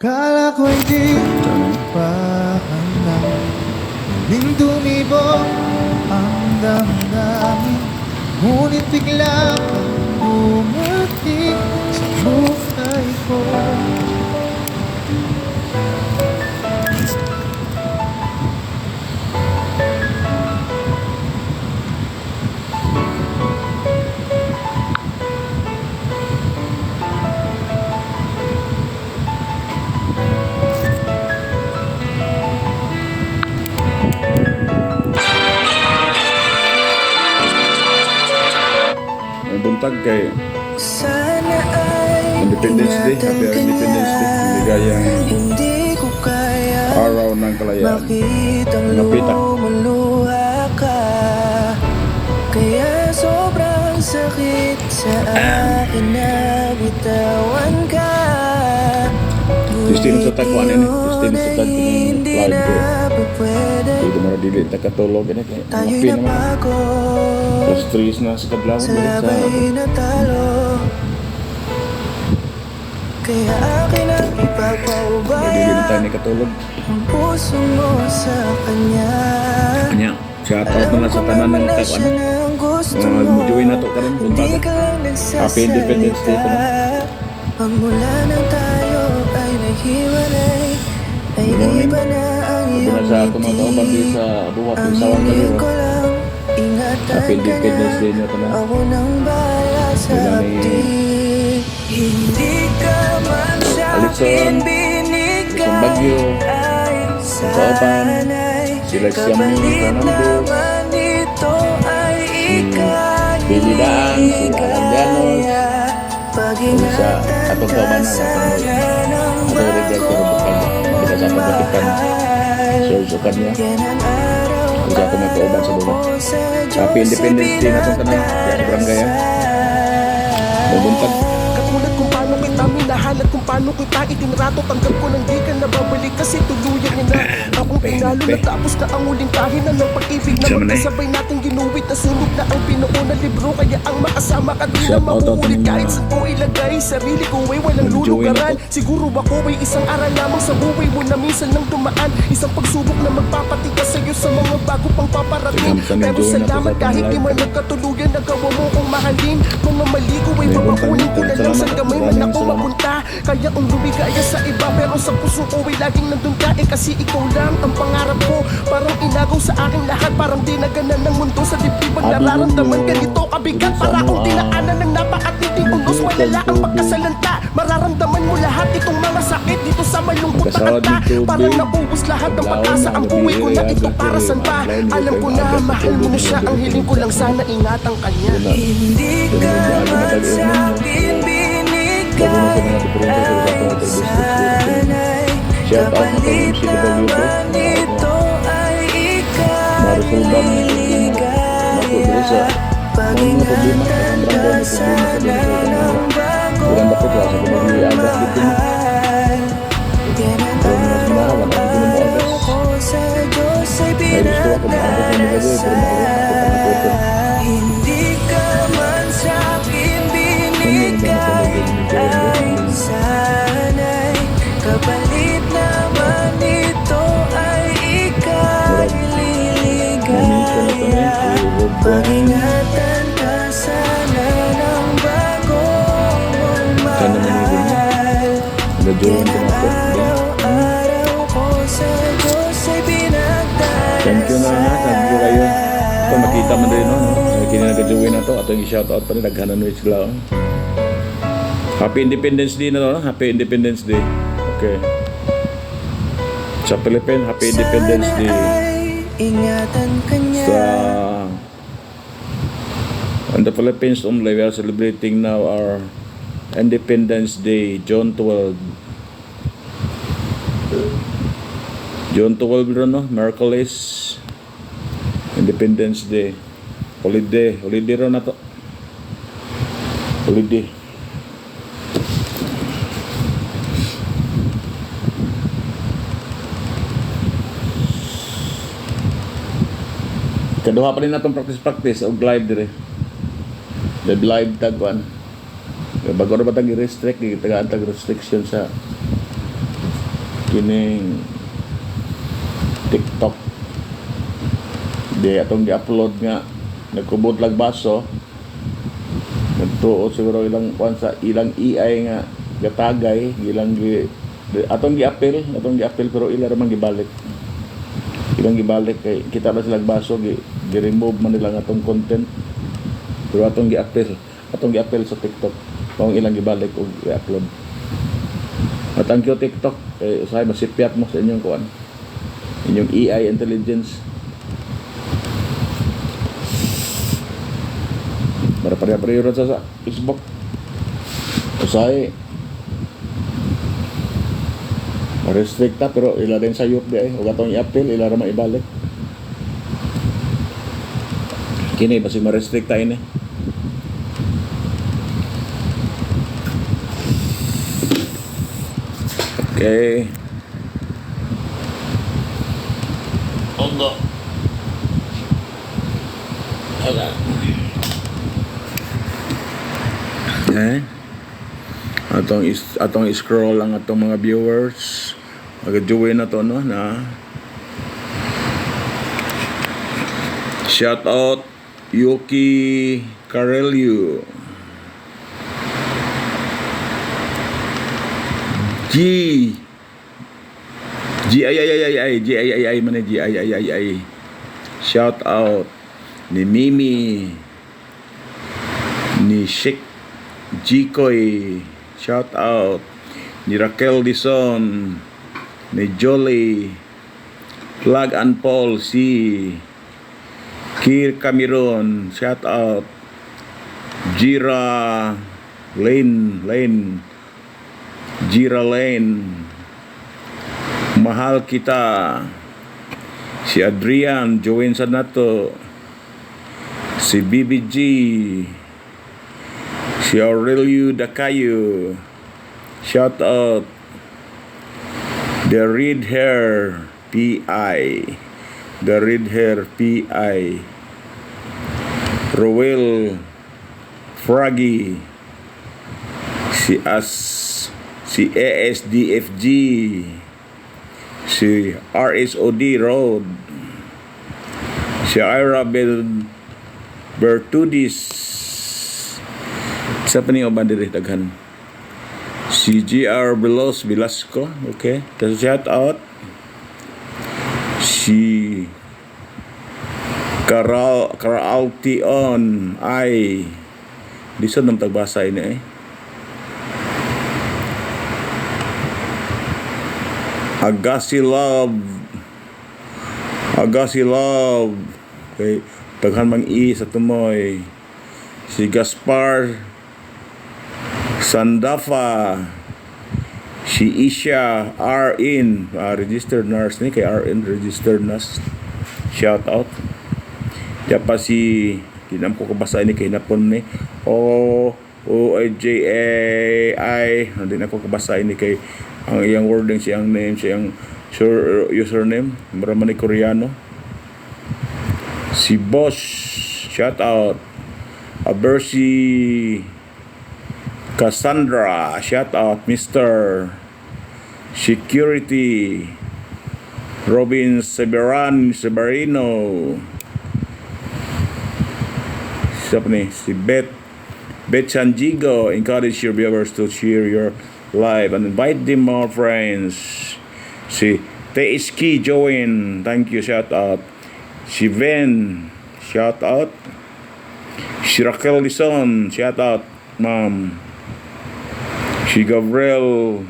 Kala ko'y di pa hanggang muling tumibok ang damdamin, ngunit bigla kang dumating sa buhay ko. Buntag kay Independence Day, Happy Independence Day, ligayang araw ng kalayaan. Napita. Kaya sobrang sakit sa akin na bitawan ka. Destino sa tagpuan ini, destino sa tagpuan ini, live ko. Hindi mo na dili, nakatulog ini kay Tayo'y napi naman. napagod, Plus 3 na sa kadlaw sa sabay natalo. Kaya akin ang dili na ipapaubaya tayo nakatulog. ang puso mo sa kanya. Kanya, shout out na sa tanan ng Siya tagpuan. ng gusto mo, Mag-join na to karon hindi buntag. ka lang Happy Independence Day nagsasalita. pa na. Pagmula nang tayo ay naghiwalay, ay Good morning. iba na ang Sabi na iyong sa ato mga kauban di sa buhat Ang ng sawang hiling ko kaliro. lang, ingatan Happy ka Independence Day na. niyo tanan. Ako nang bahala sa Sila ni hapdi. Hindi ka man sa Alexon, akin Luzon, binigay, Baguio, ay Kauban, sana'y sila Siam kapalit Fernando, naman nito ay ikaw Billy Daan, si Alan Llanos, sa Pag-ingatan atong ka kauban na sana ng atong regay ko rin bukal kita sa pagkatipan susukan niya yan ang araw kung sa ato may kauban sa buwan. ko sa Happy Diyos Independence Day na itong tanan diya sa barangay ha. Mabuntag. Katulad kung paano kita minahal at kung paano kita itinrato, tanggap ko nang di ka nababalik kasi tuluyan niya na akong pinalo. Natapos na ang uling kahinan ng pag-ibig na Sama na eh. magkasabay nating ginuwit na sunog na ang pinuo na libro. Kaya ang makasama ka di na Shout out makuulit natin kahit mga- saan ko ilagay sarili ko ay walang Enjoy lulugaran. na to. Siguro ako ay isang aral lamang sa buhay mo na minsan lang dumaan, isang pagsubok na magpapatigas sa'yo sa mga bago pang paparating. Sige, Pero enjoy na to salamat sa kahit di live. man nagkatuluyan, nagawa mo kong mahalin. Mga mali ko ay May babakunin ko na lang sa salamat. gamay man Maraming ako salamat. mapunta. Kaya kung lumigaya sa iba pero sa puso ko ay laging nandun ka, kasi ikaw lang ang pangarap ko. Parang inagaw sa aking lahat, parang dinaganan ng mundo sa dibdib. Ang Happy nararamdaman New ganito kabigat, Year. para akong Ano, dinaanan ng napakatinding unos. Malala ang pagkasalanta, mararamdaman mo lahat itong mga sakit dito sa malungkot na Kasawad kanta. ng tubig. Parang naubos lahat ng pag-asa ang buhay ko na ito para saan pa. Alam ko na mahal mo na siya, ang hiling ko lang sana ingatan kanya. Hindi ka man sa akin binigay, ay sana'y kapalit naman nito ay ikaw iligaya. Pag-ingatan ka sana ng bagong mahal. Yan ang araw-araw ko sa Diyos ay pinagdarasal. Hindi ka man sa akin binigay, ay sana'y kapalit naman nito ay ikaw iligaya. Pag-ingatan ka sana ng bagong mahal. Yan ang araw-araw ko sa Diyos ay pinagdarasal. Thank you na kayo. Ito makita mo rin no. Kini nag-join na to atong i-shout out pa rin naghanan ng sila. Happy Independence Day na to, no? Happy Independence Day. Okay. Sa Philippines, Happy Independence Day. Ingatan ka niya. In the Philippines only, we are celebrating now our Independence Day, June 12. June 12 rin, no? Merkulis. Independence Day. Holiday. Holiday rin na to. Holiday. Kaduha pa rin natong practice og live dire. Live tagwan. Bago na ba tag i-restrict, tagaan tag restriction sa kining TikTok. Di atong gi-upload nga nagkubot lag baso. Nagtuo siguro ilang kuan sa ilang AI nga gatagay, ilang atong gi-appeal pero ila ra man gibalik. Ilang gibalik kay kita na silang baso gi-remove man nila nga atong content. Pero atong gi-appeal sa TikTok. Kung ilang gibalik o i-upload. At thank you TikTok, usahay masipyat mo sa inyong kuan. Inyong AI intelligence. Para pareho sa Facebook. Usahay ma-restrict ta pero ila din sa youth di ay ug atong i-appeal ila ra maibalik. Kini basi ma-restrict ta ini. Okay. Ondo. Ala. Atong scroll lang atong mga viewers. Mag-join na to no na. Shout out Yuki Carelio. G I man G I. Shout out ni Mimi, ni Sheikh Jikoy, shout out ni Raquel Dison, ni Jolie, Plug and Paul C, Kir Cameron, shout out Jira Lane, mahal kita, si Adrian, Join Sanato, si BBG, si Aurelio Dacayo, shout out the Red Hair PI, Roel Froggy, si ASDFG, si RSOD Road, si Ira Bertudis, sa pa niyo ba diri daghan, si GR Velasco, okay, tas shout out si Karaltion ay lisod ng tagbasa ini Agassi Love, okay, daghan mang sa tumoy, si Gaspar Sandafa, si Isha RN, registered nurse ni kay RN registered nurse, shout out. Diya pa si kinam ko kabasa ni kay napon ni OJAI, hindi na ko kabasa ni kay ang iyang wording, siyang name, siyang username, marama ni Koreano. Si Boss, shout out. Abersi Cassandra, shout out. Mr. Security, Robin Severino, siapa nih, si Beth Sanjigo, encourage your viewers to share your live and invite them more friends. Si TSK Join, thank you, shout out. Si Ven, shout out. Si Raquel Dison, shout out, ma'am. Si Gabriel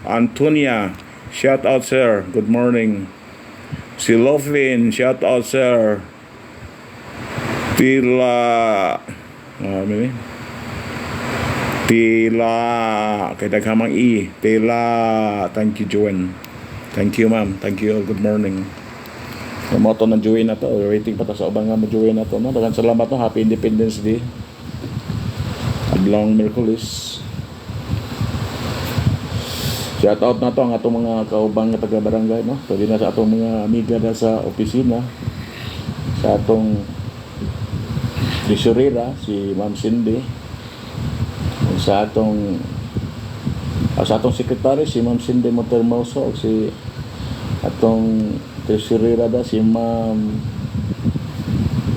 Antonia, shout out, sir, good morning. Si Lofin, shout out, sir. Tila, kay daghamang Tila, thank you, Joanne. Thank you, ma'am. Thank you, good morning. Moto ng Joanne na to, waiting pa ta sa ubang nga mo Joanne na to, no? Daghang salamat, no? Happy Independence Day. Adlong Merkulis. Shout out na to ang atong mga kaubang nga taga-barangay, no? Pwede na sa atong mga amiga na sa opisina, sa atong treasurera, si Ma'am Cindy, sa atong Sa atong sekretary si Ma'am Cindy Montermoso o si atong tesorera da si Ma'am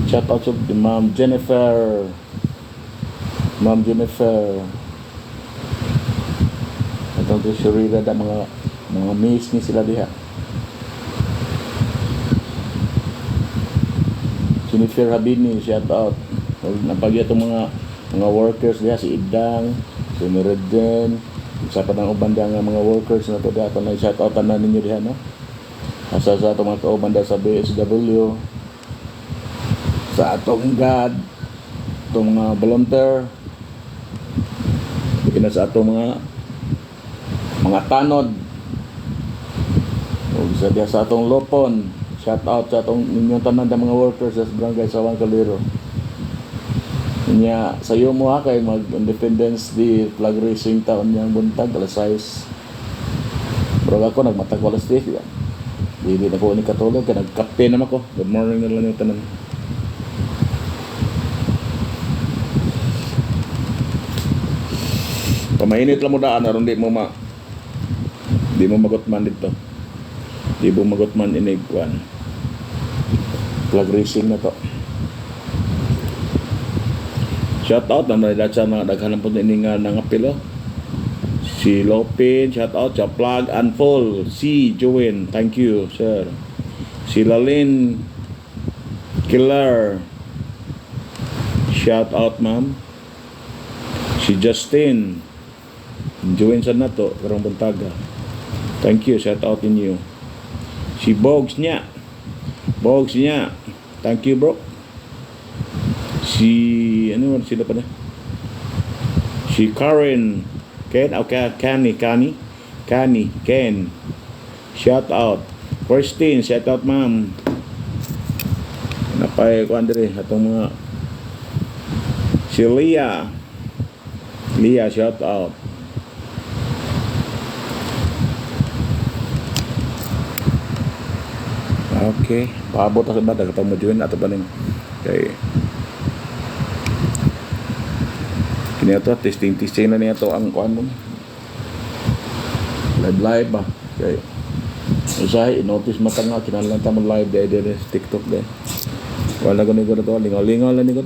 shout out to Ma'am Jennifer atong tesorera da mga miss ni sila diha. Jennifer Habini, shout out. Napagya itong mga workers diha, si Idang, si Mereden, sa pa ng ubanda nga mga workers na to diha, na shout out na ninyo diha, no? Asa sa itong mga kaubanda sa BSW, sa atong God, itong mga volunteer, na sa atong mga tanod, o sa diha sa atong lopon. Shout out sa atong ninyong tanan ng mga workers sa Barangay Sawang Calero. Niya sayo mo ha kay mag Independence Day flag raising taon niyang buntag alas 6. Pero ako nagmatag alas 10. Dili na ko ni katulog kay nagkape naman ko. Good morning na lang yung tanan. Pamainit lang mo daan aron di mo magutman dito. Di mo magutman inigwan. Flag racing na to. Shout out na sa mga daghanan po ini nga nang apelo. Si Lopin, shout out sa Plug and Fall. Si Joen, thank you sir. Si Lalin Killer, shout out ma'am. Si Justin, Joen sa na to karong buntaga. Thank you, shout out inyo. Si Bogs niya, thank you bro. Si ano sila pa na? Si Karen, Ken, okay, Ken, shout out. Christine, shout out ma'am. Napay ko andre atong mga si Leah, shout out. Okay, paabot sa ba dagat mo join ato ba ning kay kini ato testing na niya to ang kuan mo live ba kay usay notice mata nga kinahanglan ta mo live day sa TikTok day wala ko ni ko to lingaw lang ni ko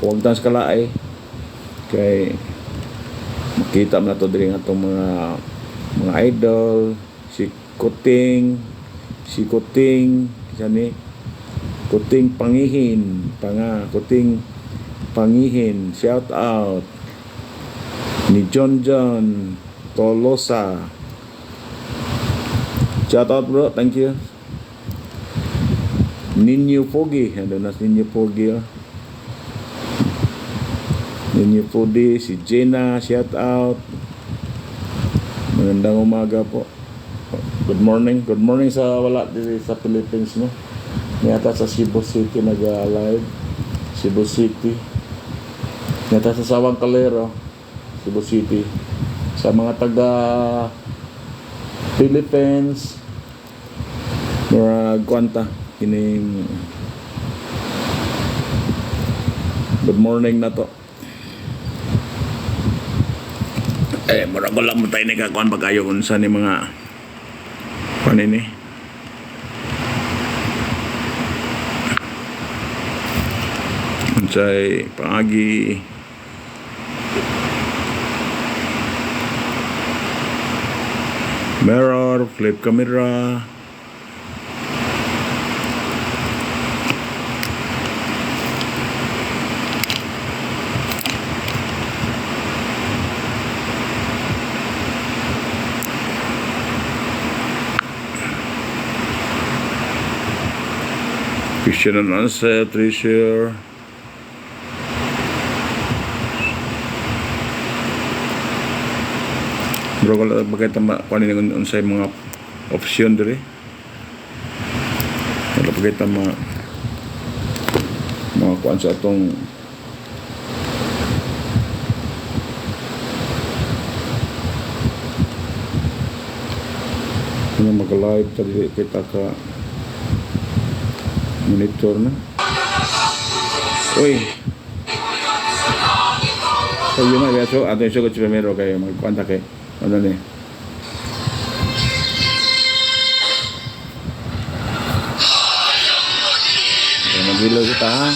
huwag dans kalaay kay makita mo na to diri nga atong mga idol si Kuting sani Kuting Pangihin shout out ni John Tolosa shout out bro, thank you. Ninyo Pogi, ano na Ninyo Pogi Ninyo Pogi, si Jenna shout out, magandang umaga po. Good morning sa wala dito sa Philippines no. Niyata sa Cebu City nag-live. Cebu City. Niyata sa Sawang Calero, Cebu City. Sa mga taga Philippines, mga kwanta kining good morning na to. Mura ko lang mo tayo nagkakuan pag-ayo unsa ni mga kuan ini unsay pangagi mirror, flip camera, question and answer, treasure. Bro, kalau bagay tama kunin ng unsay mga option diri. Kalau bagay tama mga kuan sa atong mag-live tadi kita ka monitor na. Uy. So yun na so ato iso ko primero kay magkwanta kay Ano ni? Nagilo kita ha.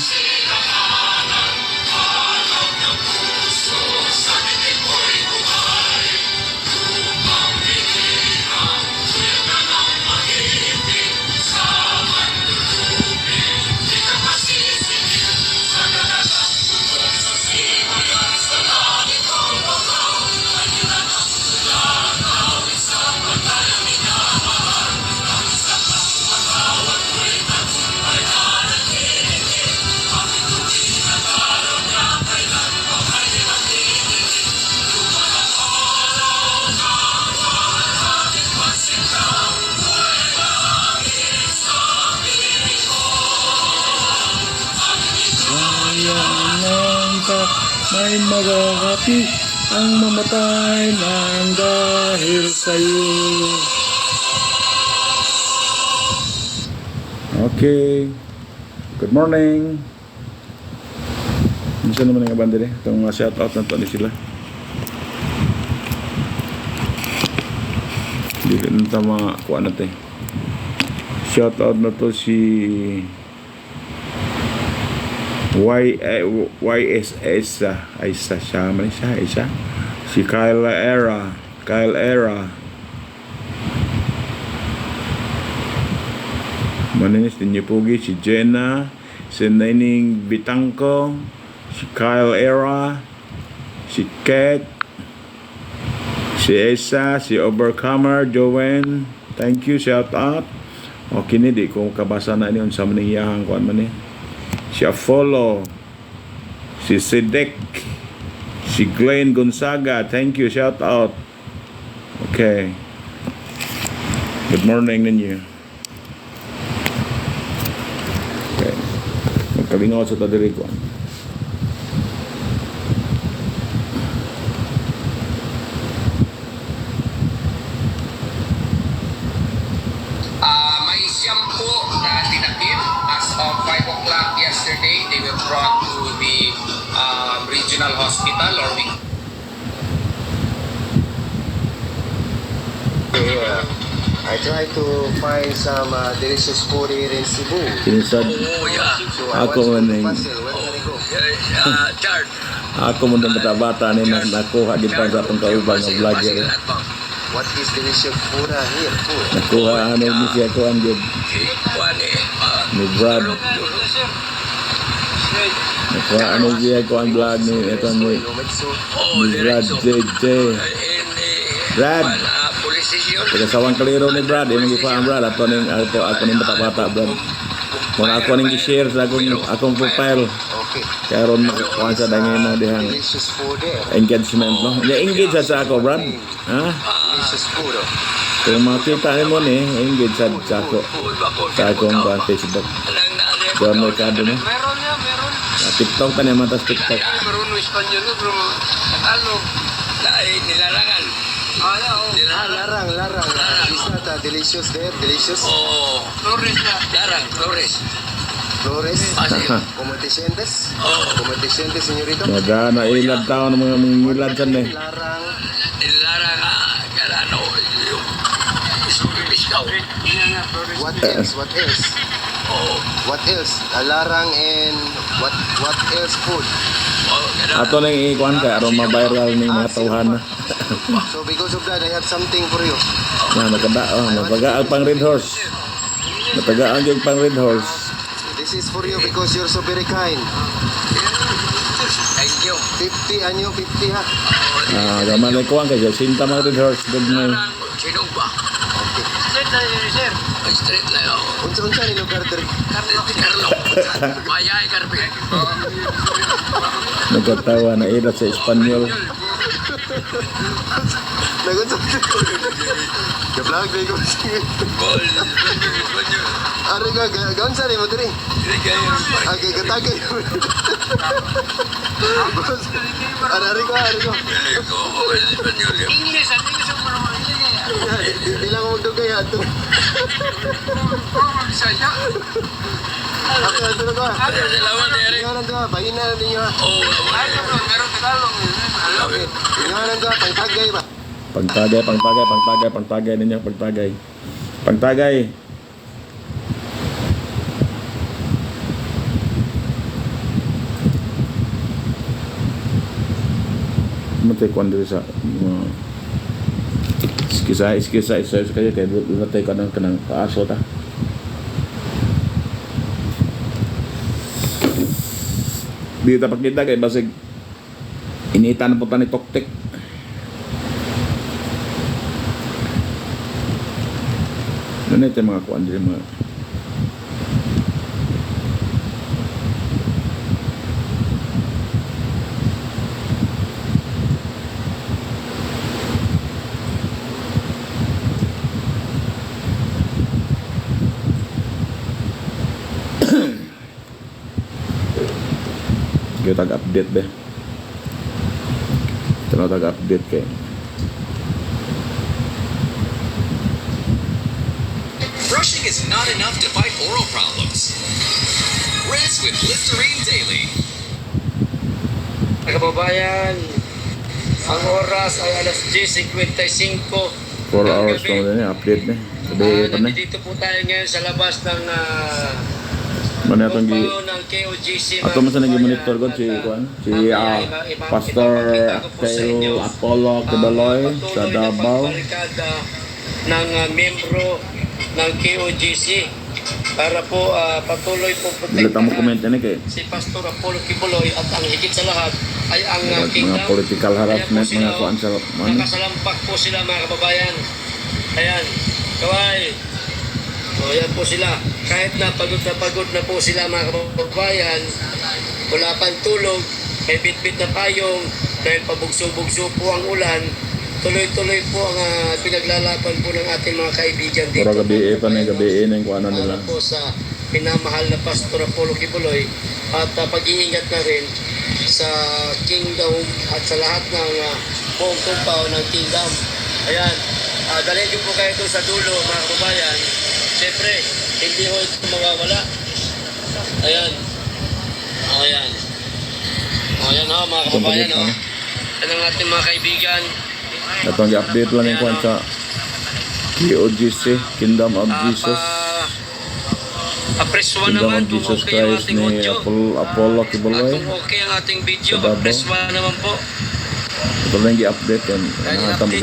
May magagapi ang mamatay ng dahil sa'yo. Okay. Good morning. Minsan naman nga banda itong mga shoutout na ito ni sila. Hindi ka nito mga kuha natin. Shoutout na to si YSS Aisa siya man siya Aisa si Kyle Era maninis din niyo pugi si Jenna si Nining Bitangko si Kyle Era si Kat si Aisa si Overcomer Joanne, thank you, shout out. Okay ni di ko kabasa na niyon sa maniyahang kuan man ni si Apollo, si Sidek, si Glenn Gonzaga, thank you, shout out. Okay. Good morning ninyo. Okay. Magkalingaw sa tadiri ko. May siyam po na tinakip as of 5 o'clock yesterday. They were brought to the regional hospital or we I try to find some delicious food here in Cebu. Kinisad So I ako want to man puzzle. Where can I go? Chard. ako man ng bata ni nakuha gid pa sa atong kaubang nga vlogger. What is delicious food here? Food. Nakuha ano ni siya ko ang gid ni Brad. Nakuha ano siya ko ang vlog ni ito ni Brad JJ. Brad. Kaya sawang kaliro ni Brad, yung mga ang Brad, ako ning bata-bata, Brad. Kung ako ning i-share sa akong profile, Okay. kaya ron makakuha sa dangin na dihang Delicious food there. engagement, no? Engage sa ako, Brad. Ha? Delicious food. Oh. Kung makita mo ni, engage sa ako. Sa akong Facebook. Doon may kado mo. TikTok pa naman, tas TikTok. Marunong Espanyol, bro. Tagalog. Lain, nilarangan. Larang. Is not delicious there? Delicious? Oo. Flores na. Larang, Flores. Flores? Así. Cometientes? Oo. Cometientes, señorito? Naga na ilad tao ng mga ilad dyan eh. Larang. Nilarang karano. Yung isubibiskaw. What else? What else? Oo. What else? Larang and what else food? Ato nang ikuan ka, aron ma-viral ng mga tauhan na. So because of that, I have something for you. Natagaan pang Red Horse. Natagaan yung pang Red Horse. This is for you because you're so very kind. Thank you. 50 anyo, 50 ha. Gaman na ikuan ka, sinta mga Red Horse. Good mo. Larang, sinong ba? Straight na yun, sir. Straight na yun. Unsa ni lugar diri? Carlo. Mayay, Carpe. Nagkatawa na ilat sa Espanyol. Nagunsa. The vlog day ko. Gol. Ari ka, gaon sa ni mo diri? Okay, katagay. Ari ko. English, ang English ang mga Di lang ako magdugay ato. Ato na ko. Salamat, Eric. Ngayon to, bahina ninyo ha. Oo, meron Tagalog. Okay. Ngayon to, pangtagay ba? Pagtagay, pagtagay, pagtagay, pagtagay ninyo, pagtagay. Pagtagay. Matay ko andito sa iskisa kayo kay natay ka ng kanang paaso ta. Dito pakita kay basig initan po ta ni Toktek. Ano ito mga kuan diri mga kaya tag-update ba? Ito na tag-update kayo. Brushing is not enough to fight oral problems. Rinse with Listerine Daily. Mga kababayan, ang oras ay alas 10:55. 4 hours pa mo din update na. Sabi pa na. Nandito po tayo ngayon sa labas ng Ano itong compound ng KOGC. ato man sa nag-monitor ko si Juan, si Pastor Kayo Apollo Kibaloy sa Davao. Ng membro ng KOGC para po patuloy po Dito mo comment na kay si Pastor Apollo Kibuloy at ang higit sa lahat ay ang mga political harassment mga kuan sa ano. nakasalampak po sila mga kababayan. Ayan, kaway. O yan po sila. Kahit na pagod na po sila mga kababayan, wala pang tulog, may bitbit na payong, dahil pabugso-bugso po ang ulan, tuloy-tuloy po ang pinaglalaban po ng ating mga kaibigan dito. Pura gabi pa na gabi na yung kuan nila. Para po sa pinamahal na Pastor Apollo Kibuloy at pag-iingat na rin sa Kingdom at sa lahat ng buong compound ng Kingdom. Ayan, dalhin niyo po kayo doon sa dulo mga kababayan. Siyempre, hindi ho ito mawawala. Ayan. Ayan. Ayan ho mga kababayan ho. Yan ang ating mga kaibigan. Ito ang update lang yung kuan sa KOGC, Kingdom of Jesus. Preswa Kingdom naman of kung Jesus okay ang Christ ating ni audio. Apollo At Kibuloy. kung okay ang ating video, Sa Davao. preswa naman po. Ito lang yung update yan.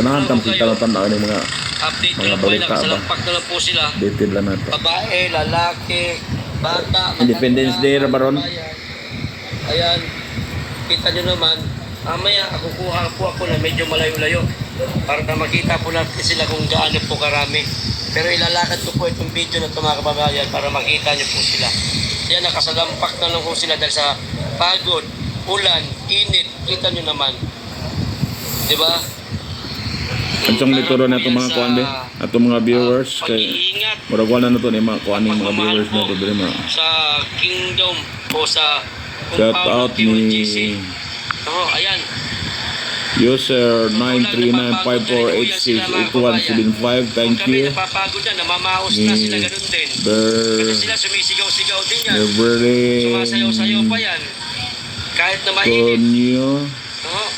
Nahantam kita na yung mga Update Mga na po, balita ba? nakasalampak na lang po sila. updated lang natin. Babae, lalaki, bata, Independence Day ra ba ron? Ayan, kita nyo naman, mamaya kukuha po ako na medyo malayo-layo para na makita po natin sila kung gaano po karami. Pero ilalakad ko po itong video na ito mga kababayan para makita nyo po sila. Yan, nakasalampak na lang po sila dahil sa pagod, ulan, init, kita nyo naman. Diba? At yung lituro na itong mga kuan din, at itong mga viewers, kay Pag-iingat murag wala na ito ni mga kuan yung mga viewers na ito din mga. sa Kingdom o sa Shout out ni Oh, ayan. user 93954868175. Thank Kung kami you. napapagod na, namamaos na Ni sila ganun din. Ber Kasi sila sumisigaw-sigaw din yan. Reverend Sumasayaw-sayaw pa yan. Kahit na mainit. Antonio, Oh.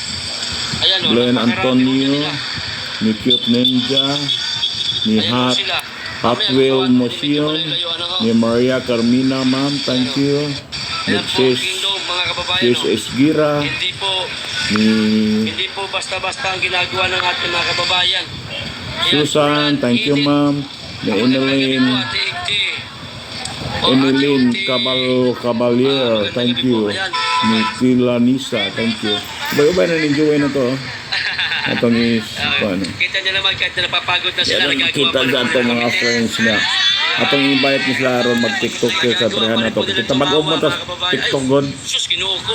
Ayan o. Glenn napakarami Antonio, nila. ni Cute Ninja, ni Ayan Hot po sila. Hot Mamaya, Wheel gawa- Museum, medyo malayo, ano, ho. ni Maria Carmina, ma'am. Thank you. Ni Ayan po, Sis Kingdom, mga kababayan. Sis oh. Esgira, ni Hindi po basta-basta ang ginagawa ng ating mga kababayan. Ayan, Susan. ulan, Thank you, init. ma'am. Ni Ako naman gabi Emeline. po, Ate Igti. O, Emeline Ate Igti. Cabalier, thank you. Ni Tila Nisa, thank you. Ubay-ubay na ni-enjoy na to. Itong is, ano. Kita niyo naman kahit na napapagod na sila, Yan ang nagagawa kita pa sa naman itong ng mga kami. friends na. Atong invite ni sila ron mag-tiktok kayo sa trihan na to. Kita mag-o mo tas tiktok god. Sus, ginuo ko.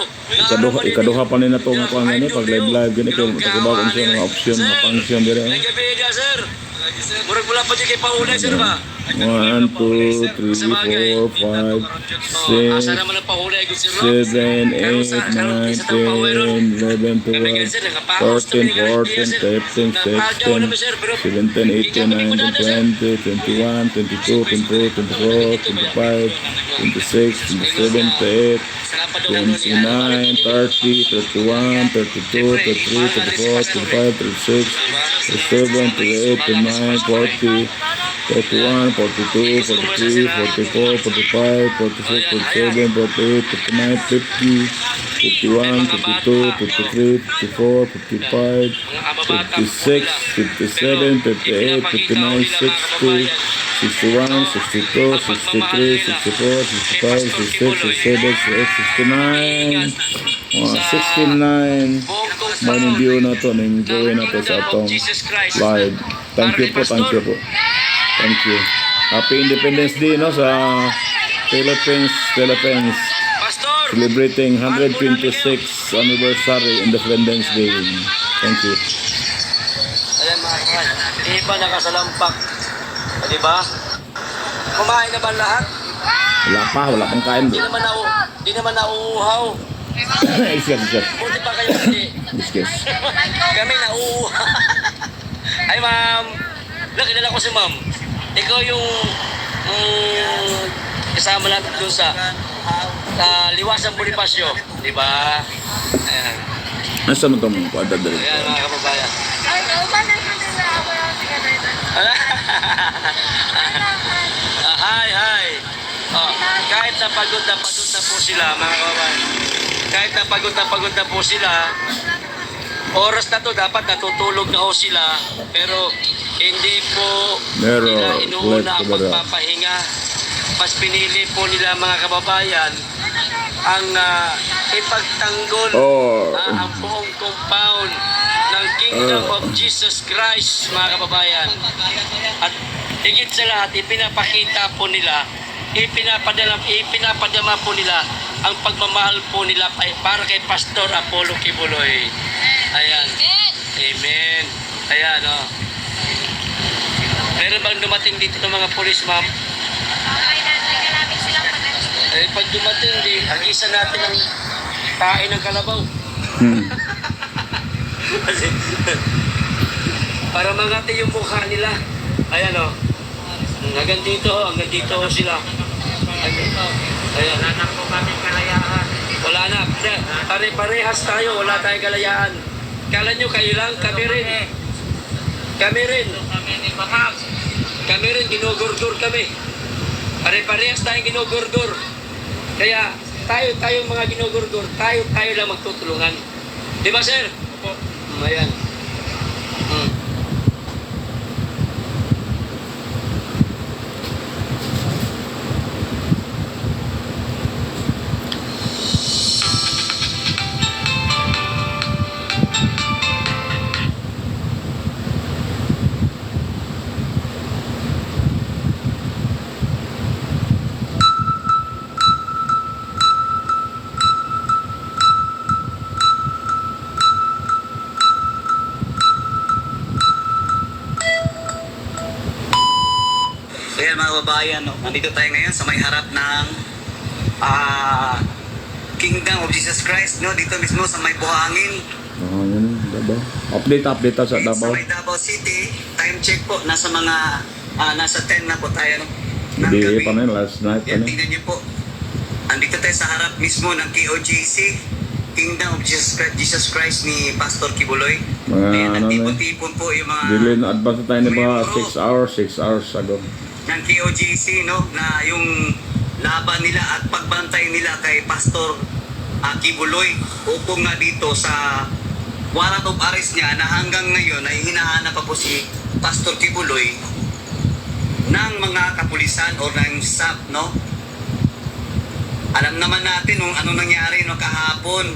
Ikaduha pa nila ito nga kung ano pag live-live yun. Ikaw magkakibawag siya mga option, mga function. May gabi niya, sir. Murag wala pa dyan kay Paulay, sir ba? 1, 2, 3, 4, 5, 6, 7, 8, 9, 10, 11, 12, 13, 14, 15, 16, 17, 18, 19, 20, 21, 22, 23, 24, 25, 26, 27, 28, 29, 30, 31, 32, 33, 34, 35, 36, 37, 38, 39, 40, 41, 42, 43, 44, 45, 46, 47, 48, 59, 50, 51, 52, 53, 54, 55, 56, 57, 58, 59, 60, 61, 62, 63, 64, 65, 66, 67, 68, 69, 69. Maning view na to, ning gawin na to sa atong live. Thank you po. Thank you. Happy Independence Day no sa Philippines. Celebrating 126th anniversary Independence Day. Thank you. Ayan mga kawan, iba nakasalampak. O, diba? Kumain na ba lahat? Wala pang kain Di do. naman nauuhaw. Excuse. Buti pa kayo hindi. Kami nauuhaw. Ay ma'am, nakilala ko si ma'am. Ikaw yung kasama natin doon sa Liwasan Bonifacio. Diba? Ayan. Nasa mo itong kwadad dali? Ayan mga kababayan. Hi. Oh, kahit na pagod na po sila, mga kababayan. Kahit na pagod na po sila, oras na to dapat natutulog na ho sila, pero hindi po nila inuuna ang pagpapahinga. Mas pinili po nila mga kababayan ang ipagtanggol ang buong compound ng Kingdom of Jesus Christ, mga kababayan. At higit sa lahat, ipinapakita po nila, ipinapadama po nila ang pagmamahal po nila para kay Pastor Apollo Kibuloy. Ayan. Amen. Ayan, oh. Meron bang dumating dito ng mga pulis, ma'am? Eh, pag dumating, agisan natin ang tae ng kalabaw. Kasi, para mangati yung mukha nila. Ayan, oh. Hanggang dito sila. Ayan. Wala na po kami kalayaan. Wala na. Pare-parehas tayo. Wala tayong kalayaan. Kala nyo kayo lang, kami rin. Kami rin, ginugurgur kami. Pare-parehas tayong ginugurgur. Kaya tayo mga ginugurgur, tayo lang magtutulungan. Di ba, sir? Opo. Ayan. Kaya mga kababayan, no, nandito tayo ngayon sa may harap ng Kingdom of Jesus Christ, no, dito mismo sa may Buhangin. Yun, Davao. Update sa Davao. Sa may Davao City, time check po, nasa 10 na po tayo, no? Hindi pa na, last night pa Yan, na. tingnan niyo po. Andito tayo sa harap mismo ng KOJC, Kingdom of Jesus Christ ni Pastor Kibuloy. Mga Ayan, ano na, nagtipon-tipon po yung mga dili na advance na tayo ni ba 6 hours ago. ng KOJC, no, na yung laban nila at pagbantay nila kay Pastor Kibuloy upong nga dito sa warrant of arrest niya na hanggang ngayon ay hinahanap pa po si Pastor Kibuloy ng mga kapulisan o ng SAP, no. Alam naman natin kung ano nangyari no kahapon,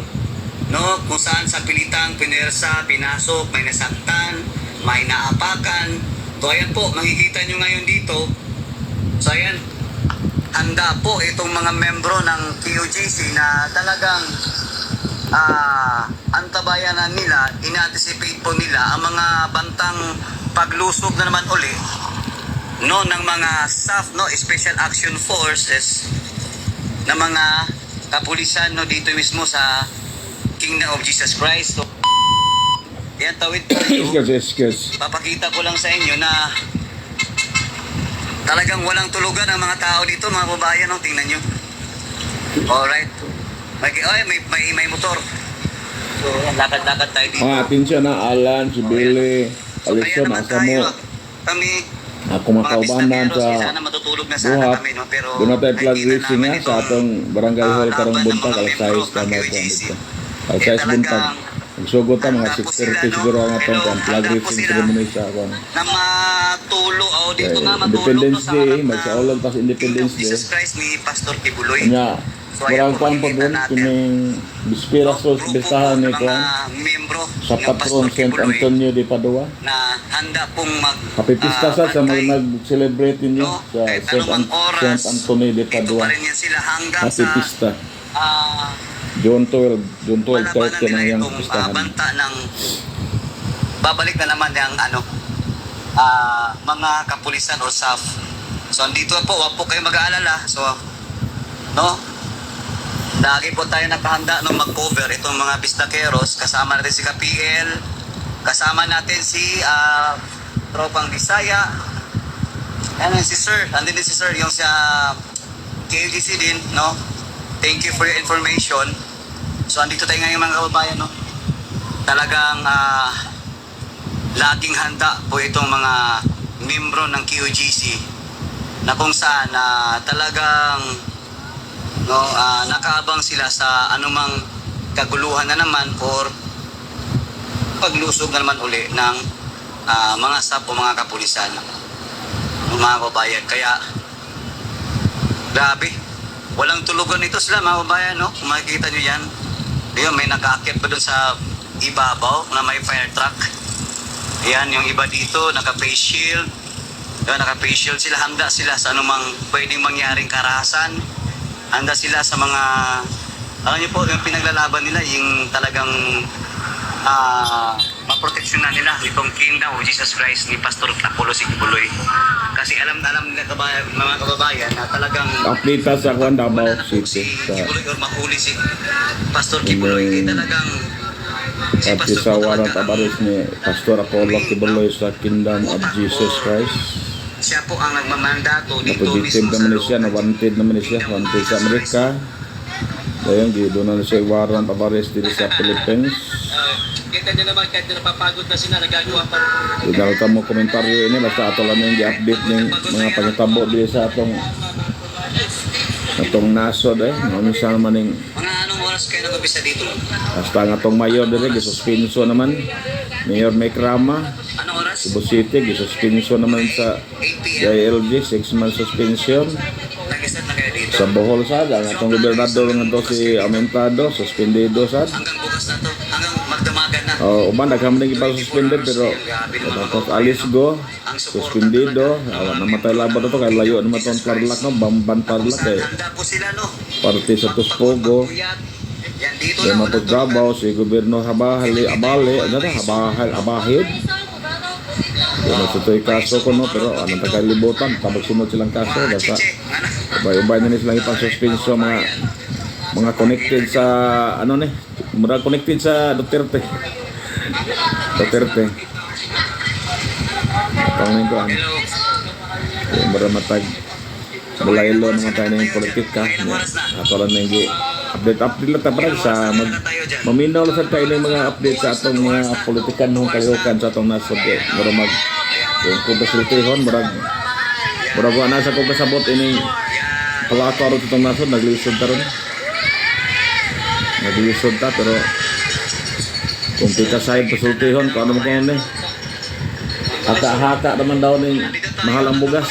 no, kung saan sa pilitang pinersa, pinasok, may nasaktan, may naapakan. So ayan po, makikita nyo ngayon dito. So ayan, handa po itong mga membro ng KOJC na talagang antabayanan nila, ina-anticipate po nila ang mga bantang paglusob na naman uli no ng mga staff no Special Action Forces na mga kapulisan no dito mismo sa Kingdom of Jesus Christ. So, yan tawid po Excuse. papakita ko lang sa inyo na talagang walang tulugan ang mga tao dito, mga babayan, no? Tingnan nyo. Alright. May motor. So, lakad-lakad tayo dito. Atensyon na Alan, si Billy, Alison, naman asa mo. Kami, Ako makaubanan sa sana matutulog na sana buhat. kami, no? Pero Doon na tayo flag nakikita racing namin nga sa itong, atong barangay hall karong laban ng buntag, mga alas 6 membro tama ng ko QGC. dito. Alas 6 buntag. Magsugot ta mga 6:30 siguro ang atong kan flag racing ceremony sa akon. Na matulog, dito nga matulog Independence to sa Day, harap ng magsaulog pa sa Independence Kingdom of Day. Jesus Christ ni Pastor Kibuloy. Kanya, marang kuan po doon, kining bispira sa bistahan ni kuan, sa patron St. Antonio de Padua. Na handa pong Happy Pista sa bantay. mag-celebrate ninyo No, sa kahit St. anumang oras, Antonio de dito Padua. pa rin yan sila hanggang Happy sa Pista. ah, June 12, malabanan 30 nila ng iyang itong pistahan. banta ng babalik na naman yung mga kapulisan o SAF. So andito po, wag po kayo mag-aalala. So, no? Lagi po tayo nakahanda nung mag-cover itong mga pistakeros. Kasama natin si KPL, kasama natin si Tropang Bisaya. Ano si Sir? Andin din si Sir, yung sa KUGC din, no? Thank you for your information. So andito tayo ngayon mga kababayan, no? Talagang laging handa po itong mga membro ng QGC na kung saan talagang no, nakaabang sila sa anumang kaguluhan na naman or paglusog na naman uli ng mga staff o mga kapulisan ng mga kababayan. Kaya grabe, walang tulugan ito sila mga kababayan, no? Kung makikita nyo yan, ayun, may nag-aakyat pa dun sa ibabaw na may fire truck. Ayan, yung iba dito, naka-face shield. Ayan, naka-face shield sila. Handa sila sa anumang pwedeng mangyaring karahasan. Handa sila sa mga, alam niyo po, yung pinaglalaban nila, yung talagang maproteksyonan nila itong Kingdom of Jesus Christ ni Pastor Apollo Kibuloy. Kasi alam nila mga kababayan na talagang Update ta sa kuan Davao si City sa Kibuloy or mahuli si Pastor Kibuloy, talagang si at Pastor sa po warrant talaga of arrest ni Pastor Apollo Kibuloy sa Kingdom of Jesus Christ. siya po ang nagmamandato dito Napodictive mismo sa naman loob. siya, na wanted naman siya, wanted sa Amerika. Ayun, doon na siya warrant of arrest dito sa Philippines. Kita niyo naman kahit napapagod na sila, nagagawa pa rin. Idal ka mo komentaryo ini, basta ato lang yung i-update ng mga pangitabo dito sa atong nasod ano siya naman yung Mga anong oras kayo nag-umpisa dito? basta ang atong mayor dire, gisuspenso naman. Mayor Mekrama, Anong oras? Cebu City, gisuspenso naman sa 8 p.m. JLG, 6 months suspension. Nag-start na kayo dito. Sa Bohol sad, ang atong gobernador nga to si Aumentado, suspendido sad. Hanggang bukas na to. Hanggang magdamagan na. Uban nagkamang ipa-suspended pero tapos alis go, suspendido. Namatay laban to kay layo naman tong Tarlac no, Bamban Tarlac kay Handa po sila, no? parte sa Tuspogo. Yan dito Kaya na. mapagtrabaho si Gobyerno Abahid. Kaya nasutoy kaso ko no, pero anong tagalibutan, tabag sunod silang kaso. Basta ubay-ubay na silang ipang-suspenso mga connected sa mura connected sa Duterte. Pangin ko mura matag bulaylo naman tayo na yung politika. Ato lang na yung update lang tayo sa maminaw lang sa tayo ng mga update sa atong mga politikan ng kalihukan sa atong nasod. Mura kung kasultihon, mura ko nasa kung kasabot ini palaka rin itong nasod, naglisod ta pero kung pika sahib pasultihon kung ano mo kung haka-haka naman daw ng mahal ang bugas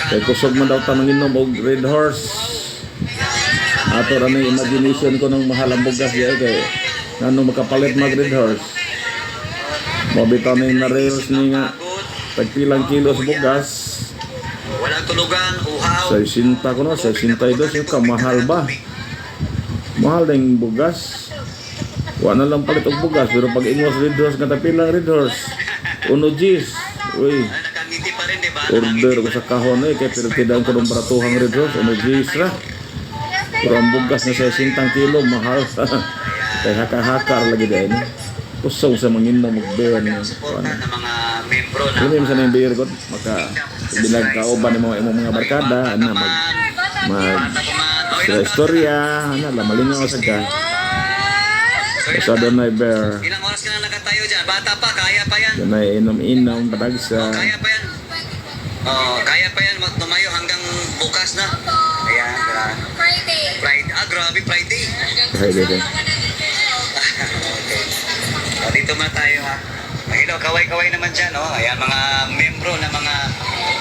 kaya kusog man daw ta manginom og Red Horse ato rin yung imagination ko ng mahal ang bugas kaya ano makapalit mag Red Horse mabitaw na yung na-rails ni nga tagpilang kilos bugas Walang tulugan, uhaw. sa isinta ko no, sa isintay dos yung kamahal ba? Mahal na yung bugas. Wala na lang palit og bugas, pero pag ingos Red Horse, katapilang Red Horse. 1 G's. Uy, Nakangiti pa rin di ba? Order ko sa kahon eh, kaya pinagtidaan ko ng baratuhang rin doon, energisra. Pero ang bugas na sa 60 kilo, mahal. Kaya haka-hakar lagi dahil. Usaw sa mangin na mag-bear niya. Suporta ng mga membro na Kaya minsan yung bear ko, maka bilang kauban ng mga barkada, sa istorya, malingaw sa ka. Sa doon na bear. Ilang oras ka na nakatayo dyan? Bata pa, kaya pa yan. Doon na inom-inom, padagsa. Kaya pa yan. Kaya pa yan tumayo hanggang bukas na. Ayan, Friday. Grabe, Friday. Friday din. Okay. Dito na tayo ha. Hello, kaway-kaway naman dyan, oh. Ayan, mga membro ng mga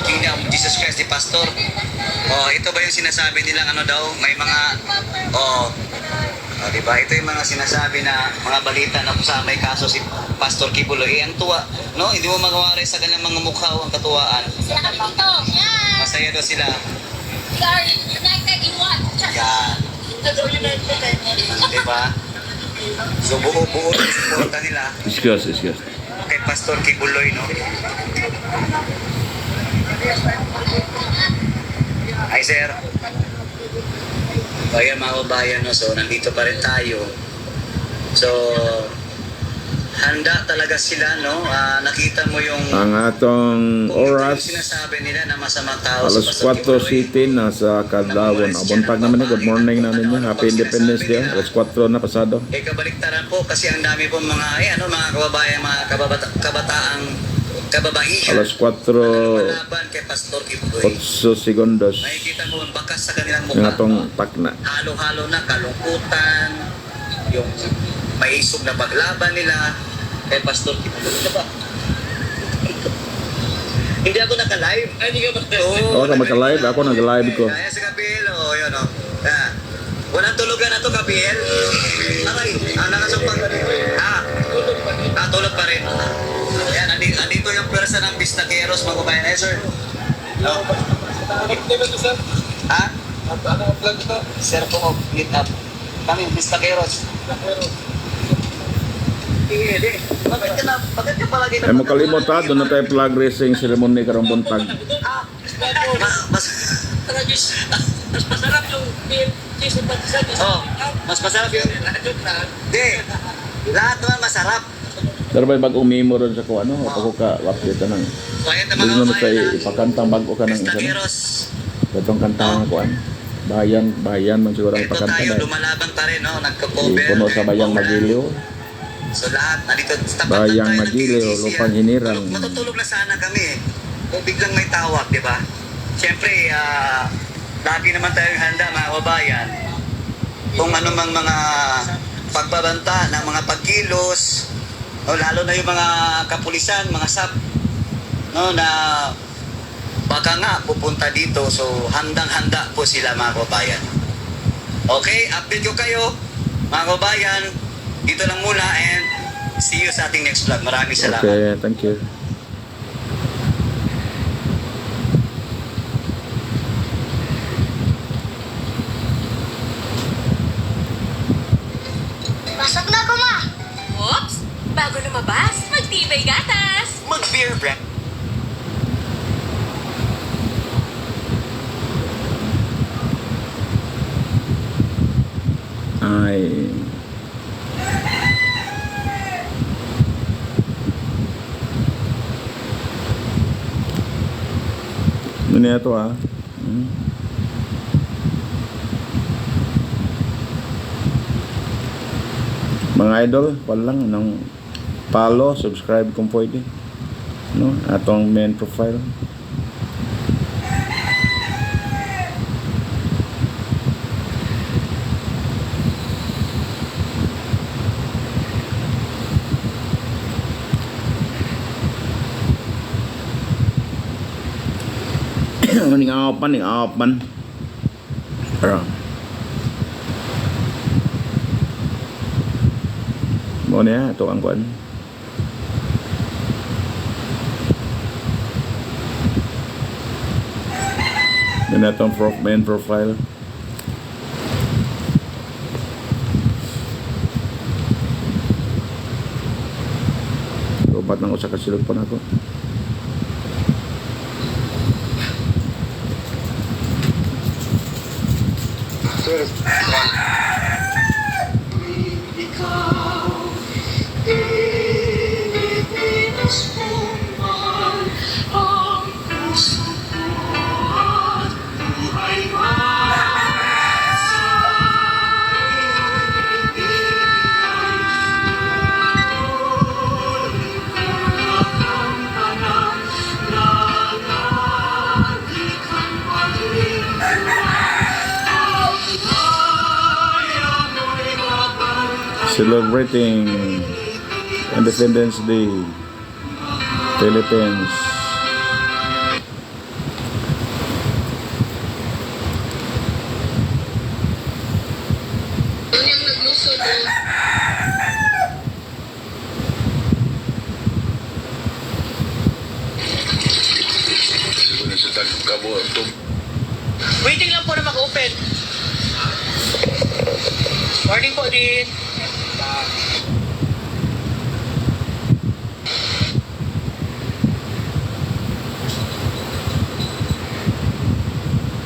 Kingdom of Jesus Christ ni Pastor. Ito ba yung sinasabi nilang ano daw? May mga, diba? Ito yung mga sinasabi na mga balita na kung saan may kaso si Pastor Kibuloy. Ang tuwa, no? Hindi mo magawari sa kanilang mga mukha ang katuwaan. Masaya daw sila. We are united in one. Yan. Diba? So buo-buo yung suporta nila Discuss. kay Pastor Kibuloy, no? Hi, sir. Ayan, mga kabayan, no? So, nandito pa rin tayo. So, handa talaga sila, no? Nakita mo yung Ang atong kung ito yung oras, sinasabi nila na masamang tao alas 4 City, nasa Kadawon. Buntag naman eh, good morning namin niya. Happy Independence Day. Alas 4 na pasado. Kabaliktaran po kasi ang dami po mga mga kababayan, mga kababaihan. Alas 4, Malaban kay Pastor Kibuloy. 8 segundos. Makikita mo ang bakas sa kanilang Yung mukha. atong pakna. Halo-halo na kalungkutan, yung maisog na paglaban nila kay Pastor Kibuloy. Diba? Hindi ako naka-live. Ay, hindi ka ba? Ako ka magka-live, ako nag-live ko. Kaya si Gabriel, yun o. Walang tulugan na to, Gabriel. Aray, nakasumpang. Tulog pa rin. Yan, andito yung pwersa ng Bistaqueros, mga kabayan. Sir. No? Ha? Sir, po, meet up. Kami, Bistaqueros. Bakit ka palagi Ay mo kalimot ha, doon na tayo flag racing ceremony karong buntag. Mas masarap yung mas masarap yung hindi, lahat naman masarap. Pero may bagong memo ron sa ko ano, ako ka update na nang. So ayun na Hindi mga naman tayo kabayan, ipakantang bago ka ng isa. Bistaqueros. Itong kantang ko ano. Bayan man siguro ang Ito ipakanta tayo, na. lumalaban pa rin, no? Nagka-cover. Puno sa Bayang Magiliw. So lahat, nandito, tapat Bayang tayo ng Magiliw, PCC, Lupang Hinirang. Matutulog na sana kami eh. Kung biglang may tawag, di ba? Siyempre, lagi naman tayong handa, mga kabayan. Kung ano mang mga pagbabanta ng mga pagkilos, lalo na yung mga kapulisan, mga SAP, no, na baka nga pupunta dito. So, handang-handa po sila, mga kabayan. Okay, update ko kayo, mga kabayan. Dito lang muna and see you sa ating next vlog. Maraming salamat. Okay, thank you. Pasok na ko, ma! Oops! Bago lumabas, magtibay gatas! Mag-beer brand. Ay. Ano na ito ah? Mga idol, walang ng follow, subscribe kung pwede. No? Atong main profile. Ning apan. Pero mo niya ito ang kuan. Yan itong main profile. Robat ng usa ka silog pa nako. Celebrating Independence Day, Philippines. Waiting lang po na mag-open. Morning po din.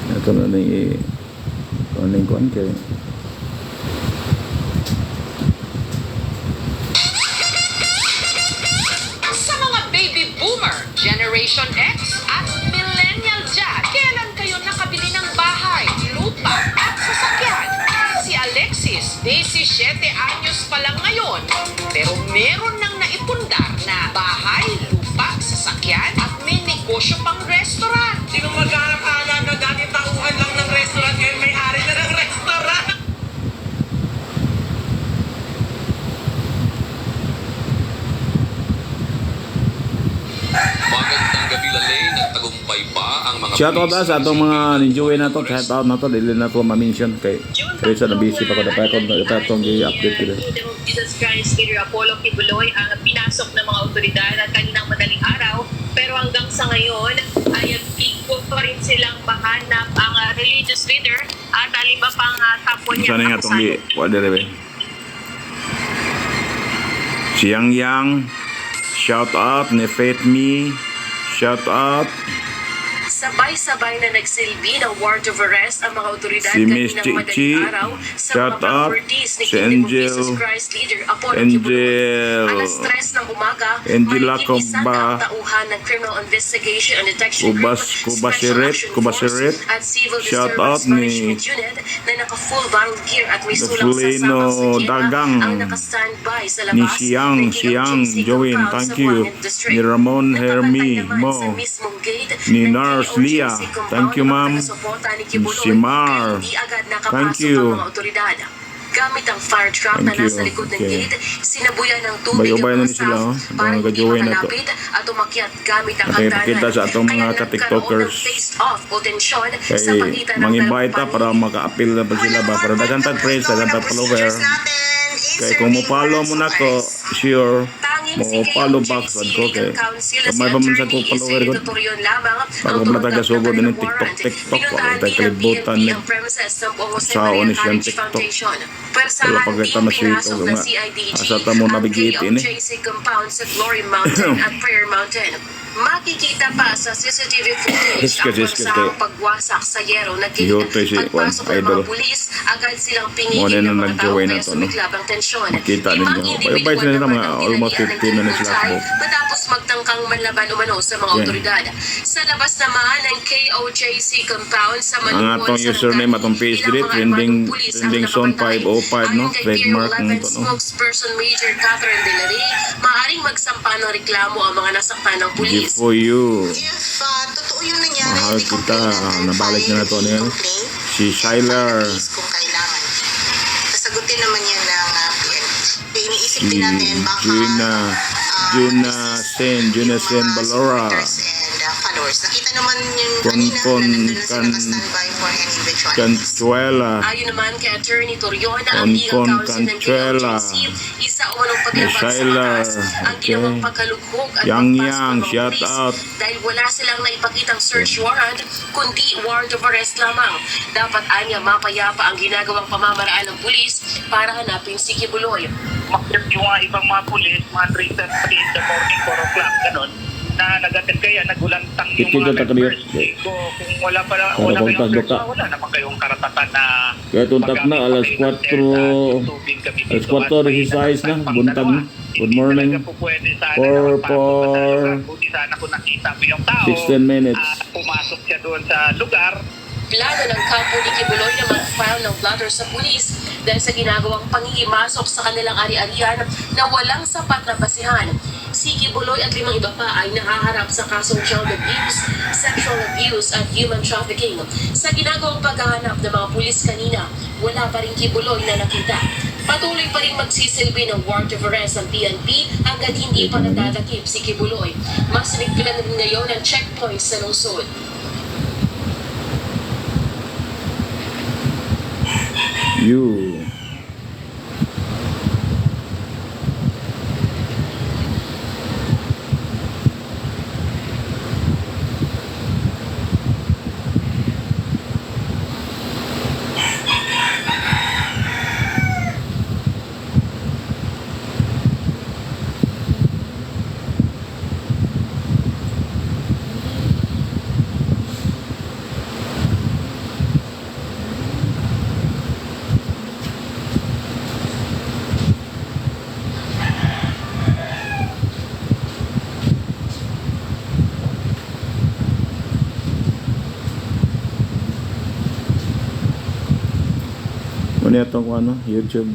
Ito na yung kuhan kayo. Sa mga baby boomer, Generation X at Millennial dyan, kailan kayo nakabili ng bahay, lupa at sasakyan? Si Alexis, 17 anyos pa lang ngayon, pero meron nang naipundar na bahay, lupa, sasakyan at may negosyo pang restaurant. Sino magharap-harap na dati tauhan lang ng restaurant ngayon may-ari na ng restaurant? Magandang gabi Lalaine at tagumpay pa ang mga Shoutout sa atong mga ninjuwe na to, shoutout na to, dili na to ma-mention kay Teresa na busy pa ko na pa itong i-update ko. Jesus Christ, Leader Apollo Kibuloy ang pinasok ng mga otoridad at kaninang madaling araw, pero hanggang sa ngayon ay bigko pa rin silang mahanap ang religious leader at aliba pang tapon niya. Sana nga itong wala rin. Si Yang Yang, shout out ni Faith Me, shout out Sabay-sabay na nagsilbi ng warrant of arrest ang mga otoridad si Miss kaninang Chichi, madaling araw sa shout mga out properties ni si Kingdom of Angel, Jesus Christ Leader Apollo Kibuloy. Alas 3 ng umaga, Angela mahigit isa na Comba, ang tauhan ng Criminal Investigation and Detection Group, Kubasiret, Special Action Force at Civil shout Disturbance out ni Management Unit na naka-full battle gear at may sulang sa Daslino Sabang Dagang, ang naka-standby sa ni labas Siyang, Join, thank you, ni Ramon Hermi Mo, ni Nars Lia, thank you ma'am, si Mar, thank you. Gamit ang fire truck na Thank you. nasa likod ng Okay. gate, sinabuyan ng tubig Bayo-bayo ang na mga sila, staff oh. para Mga hindi ka-join na to. makalapit at umakyat gamit ang Okay, hagdanan. pakita sa atong mga Kaya nagkaroon ka-tiktokers. ng face-off o tensyon sa Kay pagitan ng mang-invite dalawang para maka-appeal na pa sila ba para dagantag friends, dagantag follower. Kay kung mo-follow mo na ko, sure mo follow back sad ko kay may pa man sa ko follower ko bago mo na taga-sugod din ng TikTok wala tayo kalibutan ni sao ni siyang TikTok wala pa kita masito nga asa ta mo nabigiti ni makikita pa sa CCTV footage ang pagsahang pagwasak sa yero na Yotoy si pagpasok ng Idol. mga pulis agad silang Mo pinigil na ng mga tao nag-join na kaya to, no? sumiklab ang tensyon. Makita Limang ninyo. individual Bayad na sila naman mga ang almost pinangyarihan 15 na ng sila buntay po. matapos magtangkang manlaban umano sa mga Okay. otoridad. Sa labas naman ng KOJC compound sa Ang Manuhon atong sa username atong page ilang dito mga trending armadong pulis ang zone nakapantay. 505 no Ayon kay trademark Pier ng 11 to no. spokesperson Major Catherine De La Rey, maaaring magsampa ng reklamo ang mga nasaktan ng Gift pulis. for you. Totoo yung nangyari, Mahal may kita. complainant Nabalik na to niya. complain, Si Shyler. kung kailangan. Sasagutin naman yan ng PN. Iniisip Si din natin baka Juna Sen Balora. and followers. Nakita naman yung kanina na nandun na sila naka-standby for any eventuality. Cantuela. Ayon naman kay Attorney Toriona, ang Concon legal counsel ng Cantuela. KOJC, isa umunong paglabag sa Shyler. batas ang Okay. ginawang pagkalughog at Yang pagpasok Yang, ng mga shout pulis out. dahil wala silang naipakitang search warrant kundi warrant of arrest lamang. Dapat anya mapayapa ang ginagawang pamamaraan ng pulis para hanapin si Kibuloy. Yung mga ibang mga pulis, mga 3:30 in the morning, 4 o'clock, ganun. na nag-attend kayo, nagulantang yung Kikito mga takaliyot. members. So, kung wala Para kayong kontas search, doka. wala naman kayong karapatan na Kaya tuntak na, alas 4, alas 4, resisayos na, buntag na. Good morning. 4 Buti sana kung nakita mo yung tao, 16 minutes. pumasok siya doon sa lugar. Plano ng kampo ni Kibuloy na mag-file ng blatter sa pulis dahil sa ginagawang pangihimasok sa kanilang ari-arian na walang sapat na basihan. Si Kibuloy at 5 iba pa ay nahaharap sa kasong child abuse, sexual abuse at human trafficking. Sa ginagawang paghahanap ng mga pulis kanina, wala pa rin Kibuloy na nakita. Patuloy pa rin magsisilbi ng warrant of arrest ang PNP hanggang hindi pa natatakip si Kibuloy. Mas sinigpilan rin ngayon ang checkpoints sa lungsod. You. Ano itong ano, YouTube?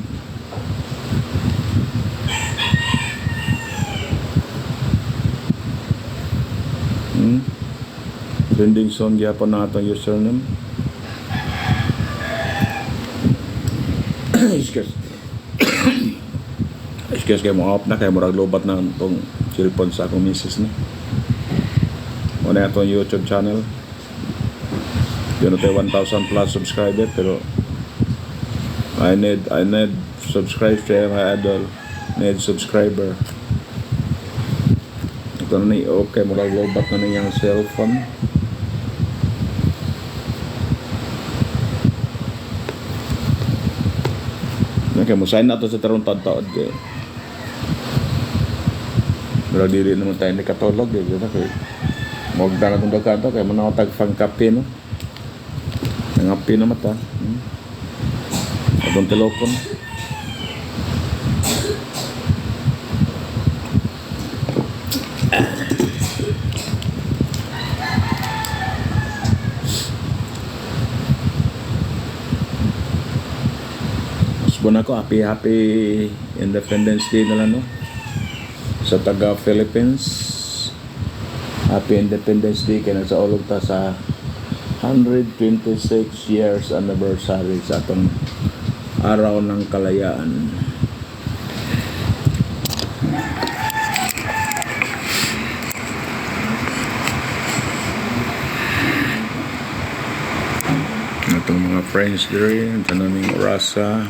Trending song gyapon na atong username. Excuse kayo mo off na kaya murag lobat na itong cellphone sa akong misis na. Ano itong YouTube channel. Yun tayo 1,000 plus subscriber pero I need subscribe share mga idol. Need subscriber. Ito na okay murag lobat na niyang cellphone. Okay, mo sign na to sa tarong taon kay. Pero dili naman tayo nakatulog eh, gano'n kay. Magda na itong dagkanta kay manawatag fang kape no. Nangapi na mata. Atong telokon. Bon ako, happy Independence Day na lang no? Sa taga Philippines. Happy Independence Day kaya sa ulog ta sa 126 years anniversary sa atong araw ng kalayaan. Itong mga friends dire, ito naming orasa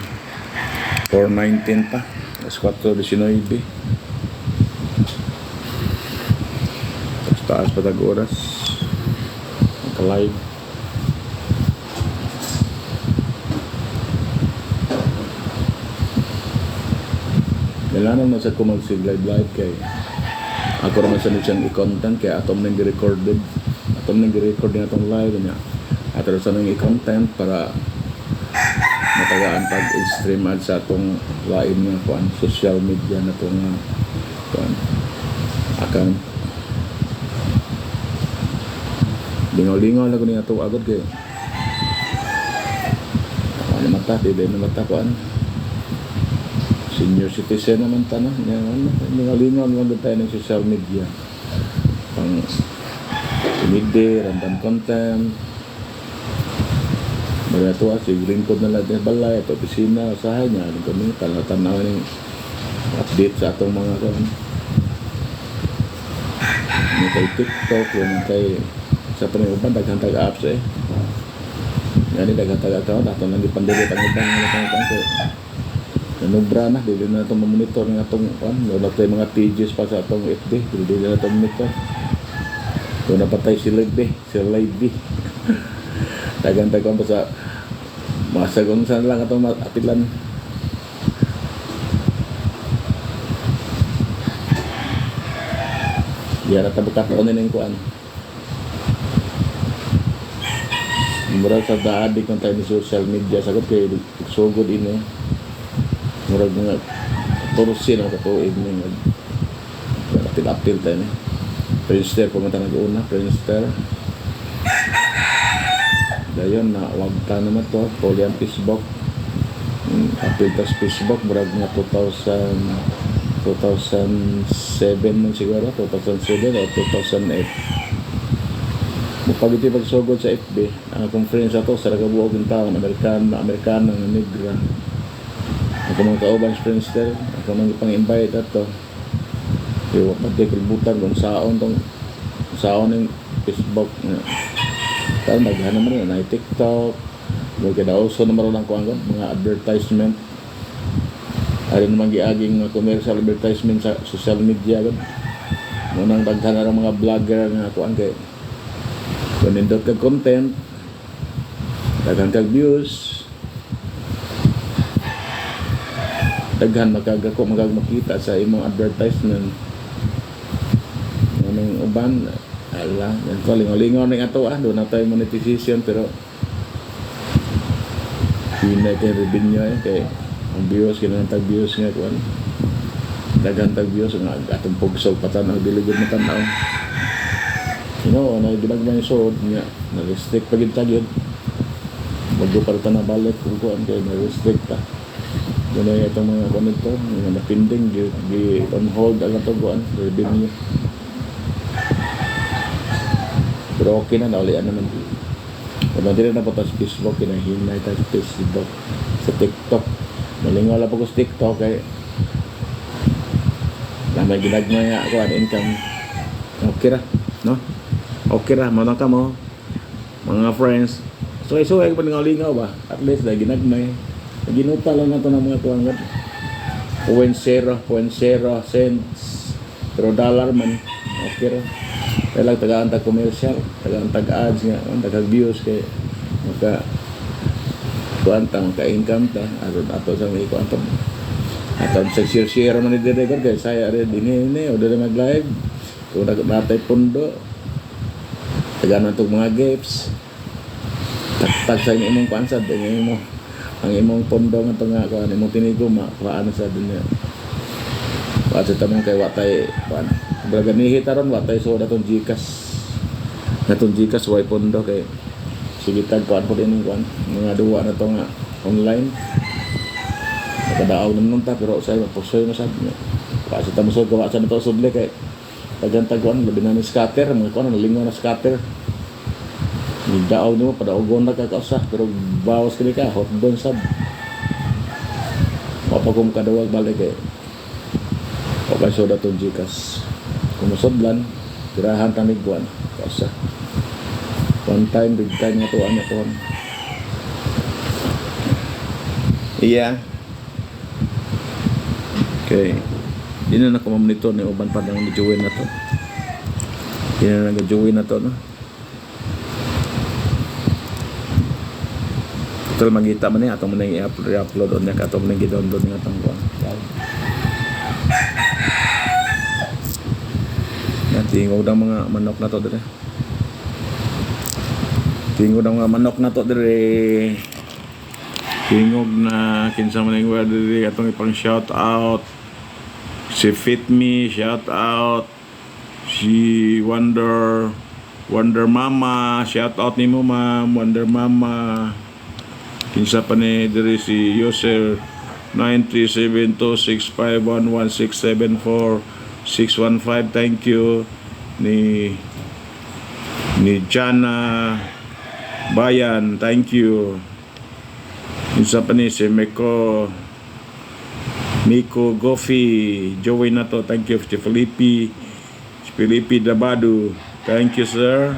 4:19 pa. Alas 4:19. Taas pa tag oras. Naka-live. Kailangan na sa ko mag-live kay ako naman sa siyang i-content kaya atong nang gi-recorded. Atong nang gi-record din atong live niya. At sa nang i-content para matagaan pag-stream at sa itong lain nga kuan social media na itong kuan account. Lingaw-lingaw lang ko niya ito agad kayo. Ano mata, di na mata kuan. Senior citizen naman tanah. Lingaw-lingaw lang tayo ng social media. Pang media, random content. Mga ito si lingkod na lang ng balay at opisina, usahay niya. Ano kami, tanaw ng update sa atong mga kan. May kay TikTok, may kay sa paniuban, daghang tag-apps eh. Yan daghang tag-account, atong nang ipandili tangitan ng tangitan ko. Nanubra na, dili na itong mamonitor ng atong kan. Wala tayo mga pages pa sa atong FB, dili na itong monitor. Kung napatay si Live, Dagan-dagan pa sa masagong saan lang itong atilan. Diyan na tabukataon nila yung kuan. Murag sa daadik ng tayo ni social media. Sagot kayo, sugod ini. Murag mga turusin ang katuig niya. Apil-apil tayo ni. Prinster, pumunta nag-una. Prinster. Dayon na wag ta naman to Polian Facebook. Apil tas Facebook murag nga 2007 man siguro, 2007 o 2008. Mupagiti pagsugod sa FB ang conference ato sa nagabuog ng taon Amerikano nga negra. Ako mga kauban sa Prinster, ako mga pang-invite ato. Yung magkikilbutan kung saon yung Facebook nga. Pero naghanap mo na TikTok, magkadauso naman lang ko mga advertisement. Ari naman giaging commercial advertisement sa social media. Munang daghan na mga vlogger nga kuan kay kung nindot kag content, daghan kag views, daghan makita sa imong advertisement. Anong uban ala, yan ko lingaw-lingaw na ato doon na tayo monetization pero hinay kay revenue kay ang views kinang tag views nga kuan daghan tag views nga atong pugsog patan ang diligid na tanaw na ginagmay sod nga na restrict pagid tagid bago para na balik kung kuan kay na restrict ta ganun itong mga konekto nga napinding gi on hold ang ato kuan revenue. Pero okay na, naulian naman. Kung hindi na po sa Facebook, kinahinay tayo sa Facebook, sa TikTok. Malingaw lang po ko sa TikTok, kaya may ginagmay nga ako, income. Okay ra, no? Okay ra, manang ka mo, mga friends. So, isuhay ko pa lingaw ba? At least, na ginagmay. Ginuta lang na ito ng mga tuwangan. 0.0 cents. Pero dollar man, okay ra. Kaya lang tagaan tag commercial, tagaan tag ads nga, tagang views kay maka kuantang ka-income ta ato sa may kuantang atong sa share man ni record kay saya rin dinini o dili mag-live kung natay pundo tagaan tag mga gifts tag sa imong pansad ang imong pundo nga to nga kuan imong tinigo makuhaan sa dunya wa sa tamang kay watay kuan Braganihi taron watay so datong Gcash. Natong Gcash way pondo kay sige tag kuan po din kuan mga duwa na to nga online. Nakadaaw naman ta pero say mapusoy na sad. Kasi ta musod gawa sa nato sudle kay tagan tag kuan labi na ni scatter mga kuan nalingaw na scatter. Ni daaw nimo padaogon na ka kausa pero bawas kini ka hot doon sad. Wa pa kum kadawag balik kay. Okay so datong Gcash. Kumusodlan, tirahan tamig buwan. Kasi, one time, big time nga tuwan niya tuwan. Iya. Okay. Di na nakumamonitor na uban pa ng nag-join na to. Di na nag-join na to, no? Total magita man niya, atong man i-upload on niya, atong man i-download niya atong buwan. Tingog ng mga manok na to dire. Tingog ng mga manok na to dire. Tingog na kinsa man ing word dire atong ipang shout out. Si Fit Me, shout out. Si Wonder Mama, shout out nimo ma'am, Wonder Mama. Kinsa pa ni dire si user 93726511674 thank you. Ni Jana Bayan, thank you. Isa pa ni si Miko Goffy, Joey na to, thank you. Si Felipe Dabado, thank you sir.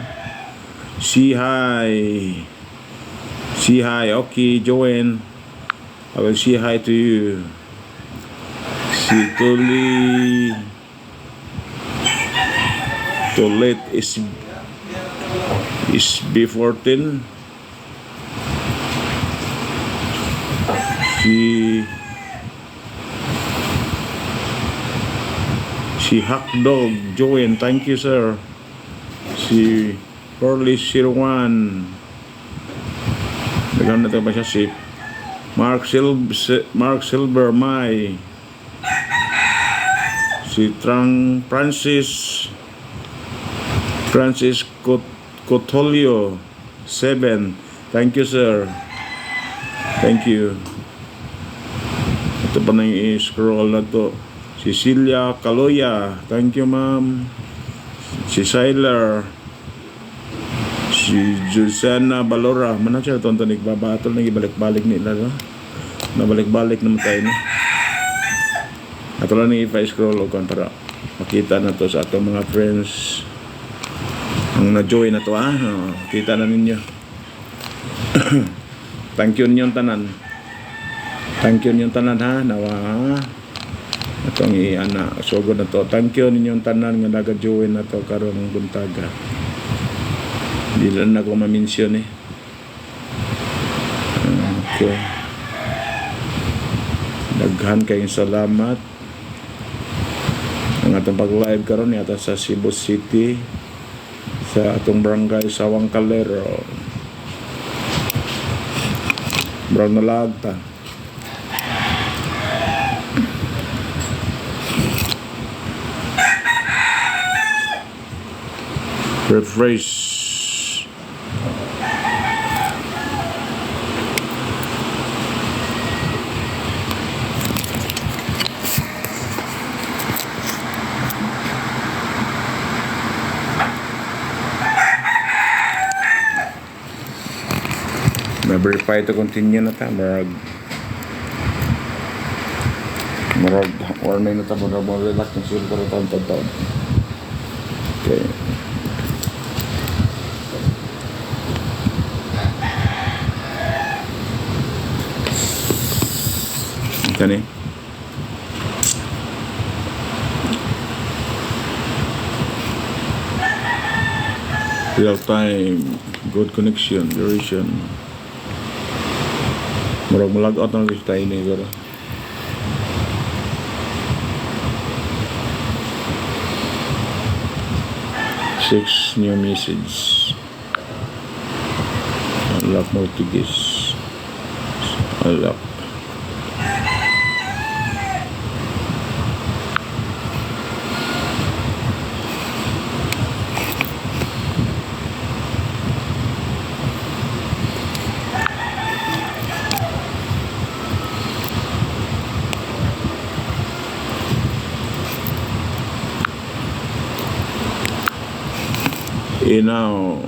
Si hi, okay Joen, I will say hi to you. Si Tolet is B14. Si Hackdog join, thank you sir. Si Pearly 01, nagano na ito ba siya? Si Mark Silver May, si Francis Cotolio 7, thank you sir, thank you. Ito pa nang i-scroll na to. Cecilia Caloya, thank you ma'am. Si Siler, si Jusana Balora, mana siya ito nagbabatol, nagibalik-balik nila, no? Nabalik-balik naman tayo, no? At wala nang ipa-scroll o para makita na to sa atong mga friends ang na-join na to, ha? Kita na ninyo. Thank you ninyong tanan. Thank you ninyong tanan, ha? Nawa, ha? Itong i-ana, sugod na to. Thank you ninyong tanan nga naga-join na to karong buntaga. Hindi lang ako ma-mention, eh. Okay. Daghan kayong salamat. Ang atong pag-live karon yata sa Cebu City, sa atong barangay Sawang Calero, Brown na Lagta. Refresh. Verify to continue na ta. Marag warning na ta. Marag relax na sila para taon. Okay. Kani real time, good connection, duration. Murag mag out na gusto tayo ni Garo. Six new message. Unlock multi-gis. Unlock. Now